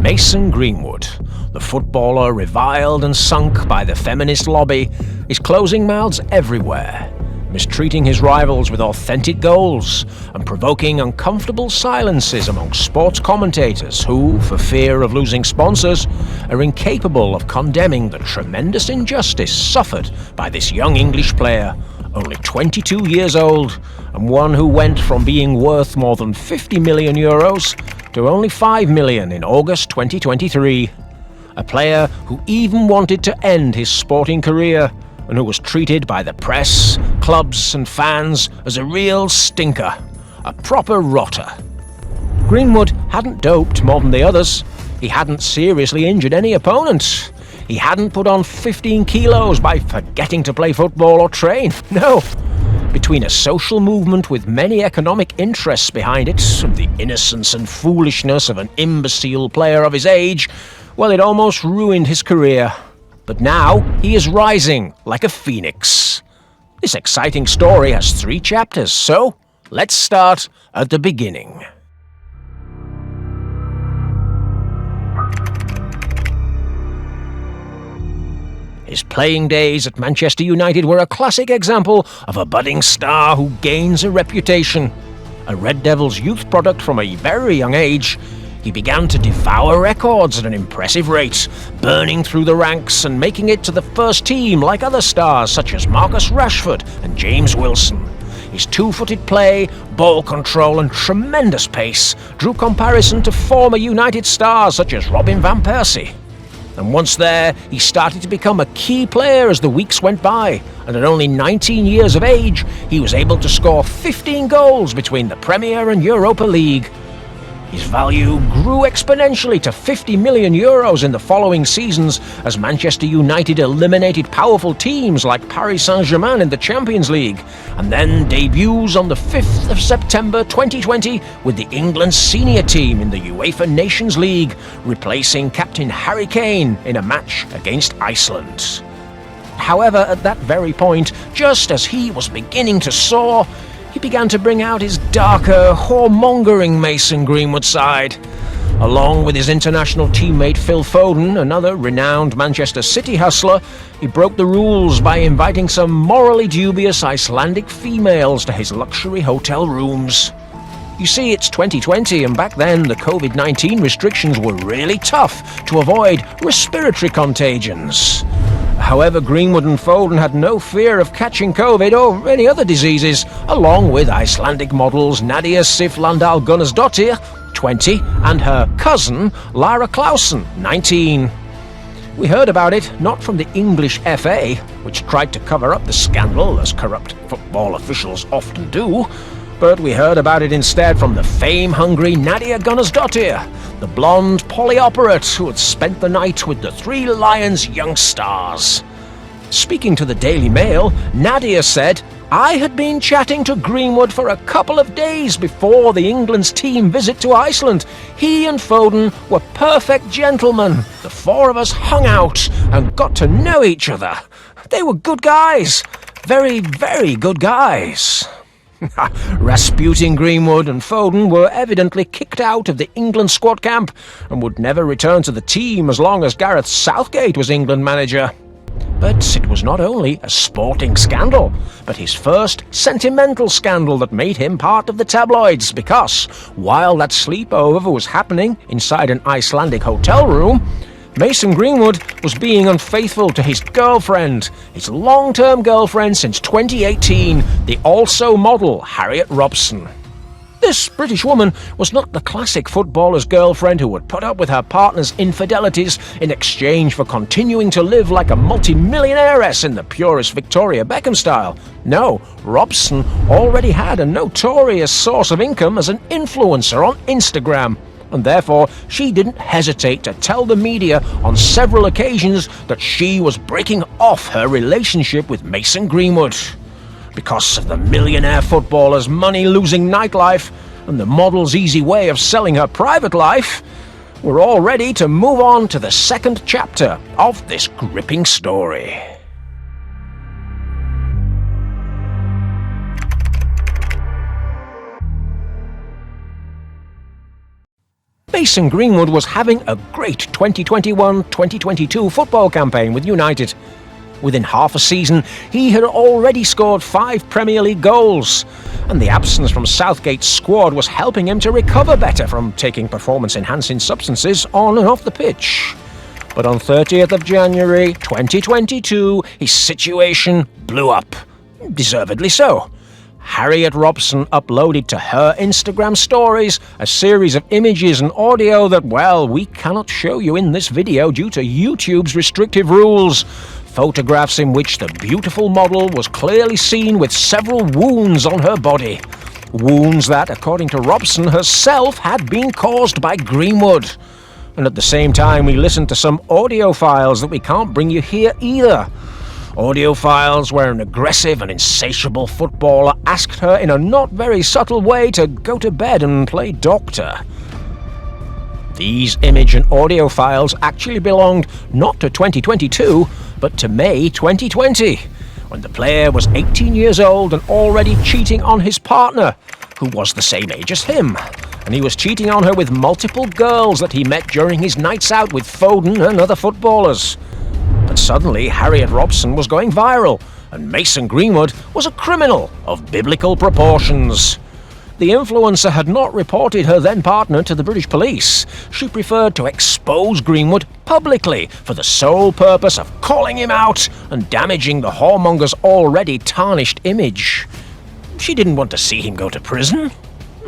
Mason Greenwood, the footballer reviled and sunk by the feminist lobby, is closing mouths everywhere, mistreating his rivals with authentic goals and provoking uncomfortable silences among sports commentators who, for fear of losing sponsors, are incapable of condemning the tremendous injustice suffered by this young English player, only 22 years old, and one who went from being worth more than €50 million to only €5 million in August 2023. A player who even wanted to end his sporting career and who was treated by the press, clubs and fans as a real stinker, a proper rotter. Greenwood hadn't doped more than the others. He hadn't seriously injured any opponent. He hadn't put on 15 kilos by forgetting to play football or train. No. Between a social movement with many economic interests behind it and the innocence and foolishness of an imbecile player of his age, well, it almost ruined his career. But now he is rising like a phoenix. This exciting story has 3 chapters, so let's start at the beginning. His playing days at Manchester United were a classic example of a budding star who gains a reputation. A Red Devils youth product from a very young age, he began to devour records at an impressive rate, burning through the ranks and making it to the first team like other stars such as Marcus Rashford and James Wilson. His two-footed play, ball control and tremendous pace drew comparison to former United stars such as Robin van Persie. And once there, he started to become a key player as the weeks went by, and at only 19 years of age, he was able to score 15 goals between the Premier and Europa League. His value grew exponentially to €50 million in the following seasons as Manchester United eliminated powerful teams like Paris Saint-Germain in the Champions League, and then debuts on the 5th of September 2020 with the England senior team in the UEFA Nations League, replacing captain Harry Kane in a match against Iceland. However, at that very point, just as he was beginning to soar, he began to bring out his darker, whoremongering Mason Greenwood side. Along with his international teammate Phil Foden, another renowned Manchester City hustler, he broke the rules by inviting some morally dubious Icelandic females to his luxury hotel rooms. You see, it's 2020, and back then the COVID-19 restrictions were really tough to avoid respiratory contagions. However, Greenwood and Foden had no fear of catching COVID or any other diseases, along with Icelandic models Nadia Sif Landal Gunnarsdottir, 20, and her cousin Lara Clausen, 19. We heard about it not from the English FA, which tried to cover up the scandal as corrupt football officials often do, but we heard about it instead from the fame-hungry Nadia Gunnarsdottir, the blonde polyoperate who had spent the night with the 3 Lions' young stars. Speaking to the Daily Mail, Nadia said, "I had been chatting to Greenwood for a couple of days before the England's team visit to Iceland. He and Foden were perfect gentlemen. The 4 of us hung out and got to know each other. They were good guys. Very, very good guys." Rasputin, Greenwood and Foden were evidently kicked out of the England squad camp and would never return to the team as long as Gareth Southgate was England manager. But it was not only a sporting scandal, but his first sentimental scandal that made him part of the tabloids, because while that sleepover was happening inside an Icelandic hotel room, Mason Greenwood was being unfaithful to his girlfriend, his long-term girlfriend since 2018, the also model Harriet Robson. This British woman was not the classic footballer's girlfriend who would put up with her partner's infidelities in exchange for continuing to live like a multi-millionairess in the purest Victoria Beckham style. No, Robson already had a notorious source of income as an influencer on Instagram, and therefore she didn't hesitate to tell the media on several occasions that she was breaking off her relationship with Mason Greenwood. Because of the millionaire footballer's money-losing nightlife and the model's easy way of selling her private life, we're all ready to move on to the second chapter of this gripping story. Mason Greenwood was having a great 2021-2022 football campaign with United. Within half a season, he had already scored 5 Premier League goals, and the absence from Southgate's squad was helping him to recover better from taking performance-enhancing substances on and off the pitch. But on 30th of January 2022, his situation blew up. Deservedly so. Harriet Robson uploaded to her Instagram stories a series of images and audio that, well, we cannot show you in this video due to YouTube's restrictive rules. Photographs in which the beautiful model was clearly seen with several wounds on her body. Wounds that, according to Robson herself, had been caused by Greenwood. And at the same time, we listened to some audio files that we can't bring you here either. Audio files where an aggressive and insatiable footballer asked her in a not very subtle way to go to bed and play doctor. These image and audio files actually belonged not to 2022, but to May 2020, when the player was 18 years old and already cheating on his partner, who was the same age as him. And he was cheating on her with multiple girls that he met during his nights out with Foden and other footballers. But suddenly, Harriet Robson was going viral, and Mason Greenwood was a criminal of biblical proportions. The influencer had not reported her then-partner to the British police. She preferred to expose Greenwood publicly for the sole purpose of calling him out and damaging the whoremonger's already tarnished image. She didn't want to see him go to prison.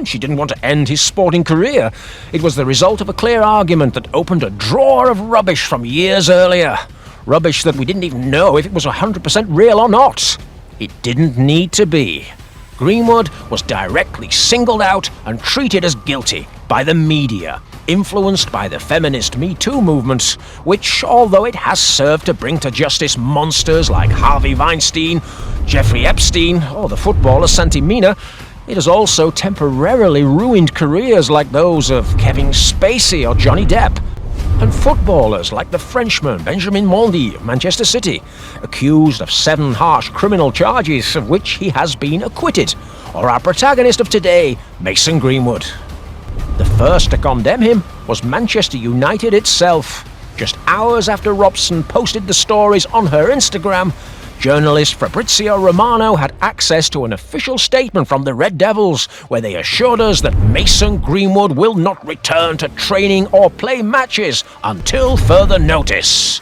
She didn't want to end his sporting career. It was the result of a clear argument that opened a drawer of rubbish from years earlier. Rubbish that we didn't even know if it was 100% real or not. It didn't need to be. Greenwood was directly singled out and treated as guilty by the media, influenced by the feminist Me Too movement, which, although it has served to bring to justice monsters like Harvey Weinstein, Jeffrey Epstein, or the footballer Santi Mina, it has also temporarily ruined careers like those of Kevin Spacey or Johnny Depp, and footballers like the Frenchman Benjamin Mendy of Manchester City, accused of 7 harsh criminal charges of which he has been acquitted, or our protagonist of today, Mason Greenwood. The first to condemn him was Manchester United itself. Just hours after Robson posted the stories on her Instagram, journalist Fabrizio Romano had access to an official statement from the Red Devils, where they assured us that Mason Greenwood will not return to training or play matches until further notice.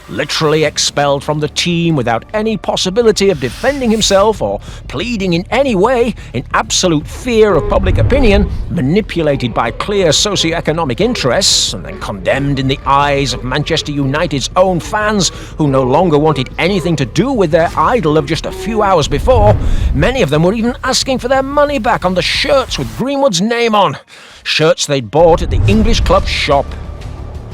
Literally expelled from the team without any possibility of defending himself or pleading in any way, in absolute fear of public opinion, manipulated by clear socio-economic interests, and then condemned in the eyes of Manchester United's own fans, who no longer wanted anything to do with their idol of just a few hours before. Many of them were even asking for their money back on the shirts with Greenwood's name on, shirts they'd bought at the English club shop.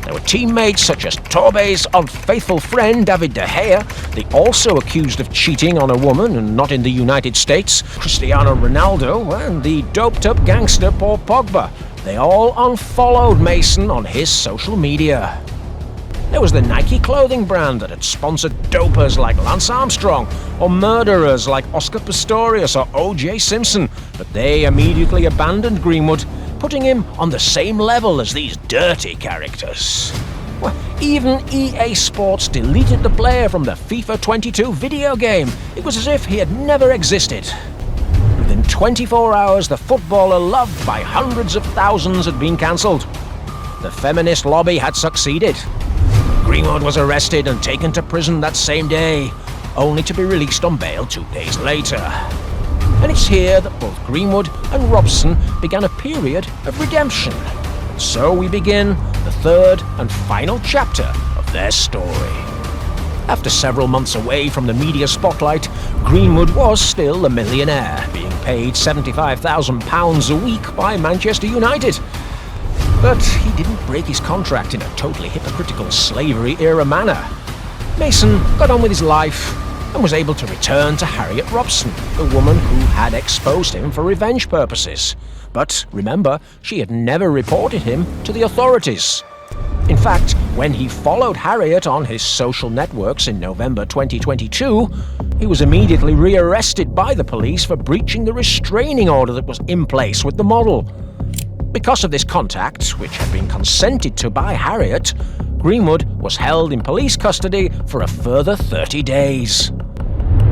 There were teammates such as Torbe's unfaithful friend David De Gea, the also accused of cheating on a woman and not in the United States, Cristiano Ronaldo, and the doped-up gangster Paul Pogba. They all unfollowed Mason on his social media. There was the Nike clothing brand that had sponsored dopers like Lance Armstrong, or murderers like Oscar Pistorius or O.J. Simpson, but they immediately abandoned Greenwood, putting him on the same level as these dirty characters. Well, even EA Sports deleted the player from the FIFA 22 video game. It was as if he had never existed. Within 24 hours, the footballer loved by hundreds of thousands had been cancelled. The feminist lobby had succeeded. Greenwood was arrested and taken to prison that same day, only to be released on bail 2 days later. And it's here that both Greenwood and Robson began a period of redemption. And so we begin the third and final chapter of their story. After several months away from the media spotlight, Greenwood was still a millionaire, being paid £75,000 a week by Manchester United. But he didn't break his contract in a totally hypocritical slavery-era manner. Mason got on with his life and was able to return to Harriet Robson, the woman who had exposed him for revenge purposes. But remember, she had never reported him to the authorities. In fact, when he followed Harriet on his social networks in November 2022, he was immediately rearrested by the police for breaching the restraining order that was in place with the model. Because of this contact, which had been consented to by Harriet, Greenwood was held in police custody for a further 30 days.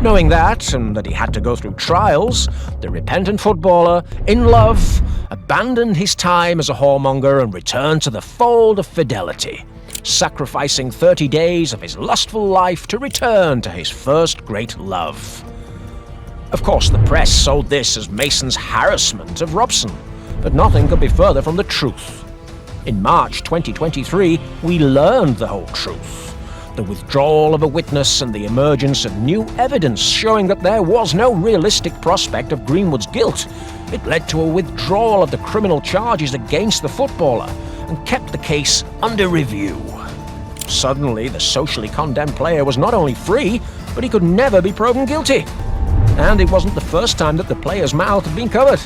Knowing that, and that he had to go through trials, the repentant footballer, in love, abandoned his time as a whoremonger and returned to the fold of fidelity, sacrificing 30 days of his lustful life to return to his first great love. Of course, the press sold this as Mason's harassment of Robson, but nothing could be further from the truth. In March 2023, we learned the whole truth. The withdrawal of a witness and the emergence of new evidence showing that there was no realistic prospect of Greenwood's guilt. It led to a withdrawal of the criminal charges against the footballer and kept the case under review. Suddenly, the socially condemned player was not only free, but he could never be proven guilty. And it wasn't the first time that the player's mouth had been covered,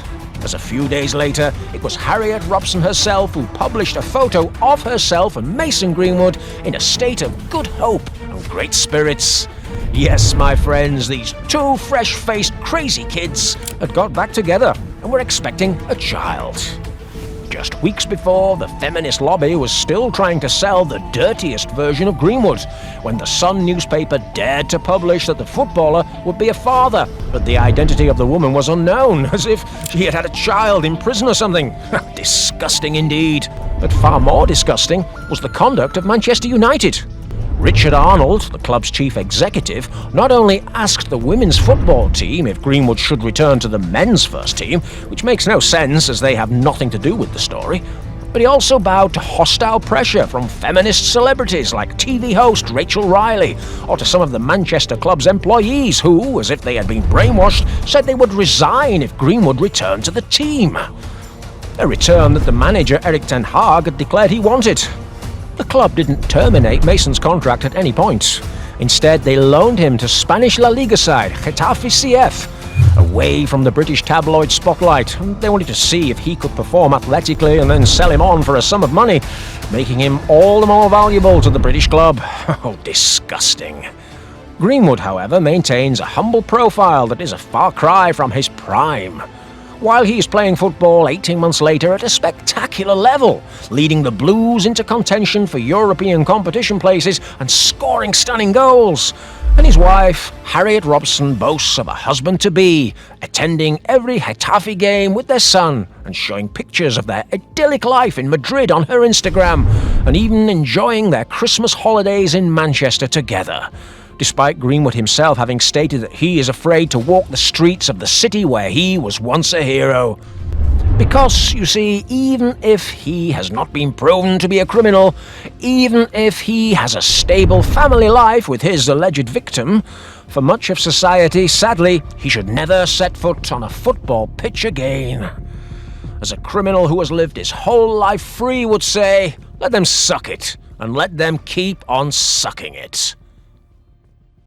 as a few days later, it was Harriet Robson herself who published a photo of herself and Mason Greenwood in a state of good hope and great spirits. Yes, my friends, these two fresh-faced crazy kids had got back together and were expecting a child. Just weeks before, the feminist lobby was still trying to sell the dirtiest version of Greenwood, when the Sun newspaper dared to publish that the footballer would be a father, but the identity of the woman was unknown, as if she had had a child in prison or something. Disgusting indeed. But far more disgusting was the conduct of Manchester United. Richard Arnold, the club's chief executive, not only asked the women's football team if Greenwood should return to the men's first team, which makes no sense as they have nothing to do with the story, but he also bowed to hostile pressure from feminist celebrities like TV host Rachel Riley, or to some of the Manchester club's employees who, as if they had been brainwashed, said they would resign if Greenwood returned to the team. A return that the manager Erik ten Hag had declared he wanted. The club didn't terminate Mason's contract at any point. Instead, they loaned him to Spanish La Liga side Getafe FC, away from the British tabloid spotlight. They wanted to see if he could perform athletically and then sell him on for a sum of money, making him all the more valuable to the British club. Oh, disgusting. Greenwood, however, maintains a humble profile that is a far cry from his prime. While he is playing football 18 months later at a spectacular level, leading the Blues into contention for European competition places and scoring stunning goals. And his wife, Harriet Robson, boasts of a husband-to-be, attending every Getafe game with their son and showing pictures of their idyllic life in Madrid on her Instagram, and even enjoying their Christmas holidays in Manchester together, despite Greenwood himself having stated that he is afraid to walk the streets of the city where he was once a hero. Because, you see, even if he has not been proven to be a criminal, even if he has a stable family life with his alleged victim, for much of society, sadly, he should never set foot on a football pitch again. As a criminal who has lived his whole life free would say, let them suck it, and let them keep on sucking it.